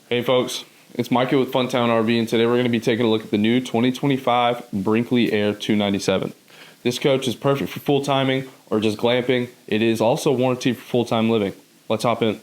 Hey folks, it's Michael with Funtown RV, and today we're going to be taking a look at the new 2025 Brinkley Air 297. This coach is perfect for full timing or just glamping. It is also warranted for full-time living. Let's hop in.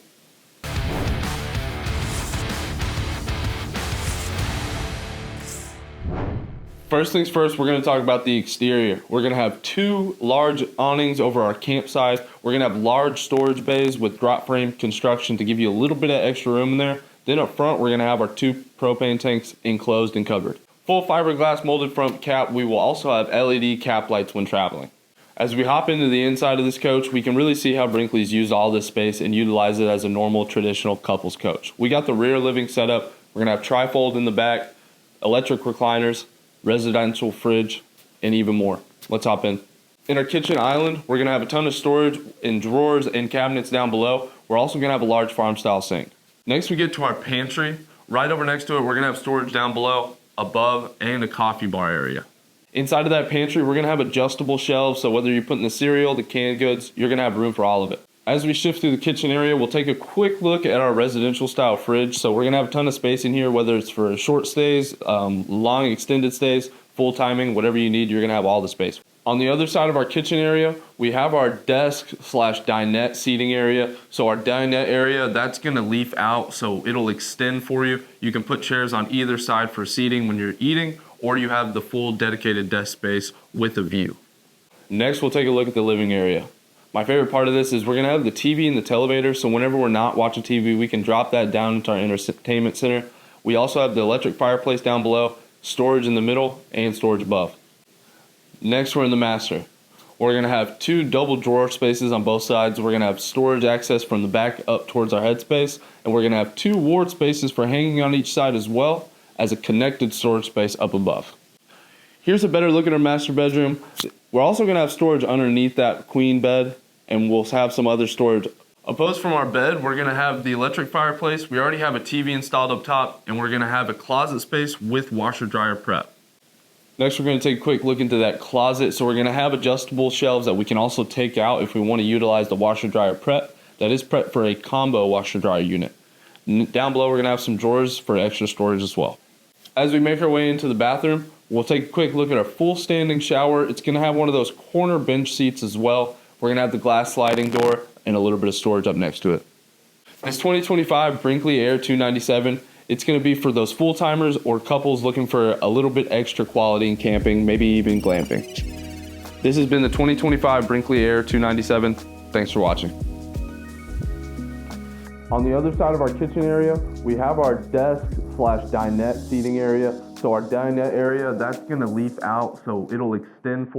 First things first, we're going to talk about the exterior. We're going to have two large awnings over our camp size. We're going to have large storage bays with drop frame construction to give you a little bit of extra room in there. Then up front, we're going to have our two propane tanks enclosed and covered. Full fiberglass molded front cap. We will also have LED cap lights when traveling. As we hop into the inside of this coach, we can really see how Brinkley's used all this space and utilize it as a normal traditional couples coach. We got the rear living setup. We're going to have trifold in the back, electric recliners, residential fridge, and even more. Let's hop in. In our kitchen island, we're going to have a ton of storage in drawers and cabinets down below. We're also going to have a large farm style sink. Next we get to our pantry. Right over next to it, we're going to have storage down below, above, and a coffee bar area. Inside of that pantry, we're going to have adjustable shelves, so whether you're putting the cereal, the canned goods, you're going to have room for all of it. As we shift through the kitchen area, we'll take a quick look at our residential style fridge. So we're going to have a ton of space in here, whether it's for short stays, long extended stays, full timing, whatever you need, you're going to have all the space. On the other side of our kitchen area, we have our desk / dinette seating area. So our dinette area, that's going to leaf out, so it'll extend for you. You can put chairs on either side for seating when you're eating, or you have the full dedicated desk space with a view. Next, we'll take a look at the living area. My favorite part of this is we're going to have the TV and the televator, so whenever we're not watching TV, we can drop that down into our entertainment center. We also have the electric fireplace down below, storage in the middle, and storage above. Next, we're in the master. We're going to have two double drawer spaces on both sides. We're going to have storage access from the back up towards our headspace, and we're going to have two ward spaces for hanging on each side, as well as a connected storage space up above. Here's a better look at our master bedroom. We're also going to have storage underneath that queen bed, and we'll have some other storage. Opposed from our bed, we're going to have the electric fireplace. We already have a TV installed up top, and we're going to have a closet space with washer dryer prep. Next, we're going to take a quick look into that closet. So we're going to have adjustable shelves that we can also take out if we want to utilize the washer dryer prep. That is prep for a combo washer dryer unit. Down below, we're going to have some drawers for extra storage as well. As we make our way into the bathroom, we'll take a quick look at our full standing shower. It's going to have one of those corner bench seats as well. We're going to have the glass sliding door and a little bit of storage up next to it. This 2025 Brinkley Air 297, it's going to be for those full-timers or couples looking for a little bit extra quality in camping, maybe even glamping. This has been the 2025 Brinkley Air 297. Thanks for watching. On the other side of our kitchen area, we have our desk / dinette seating area. So our dinette area, that's going to leaf out, so it'll extend for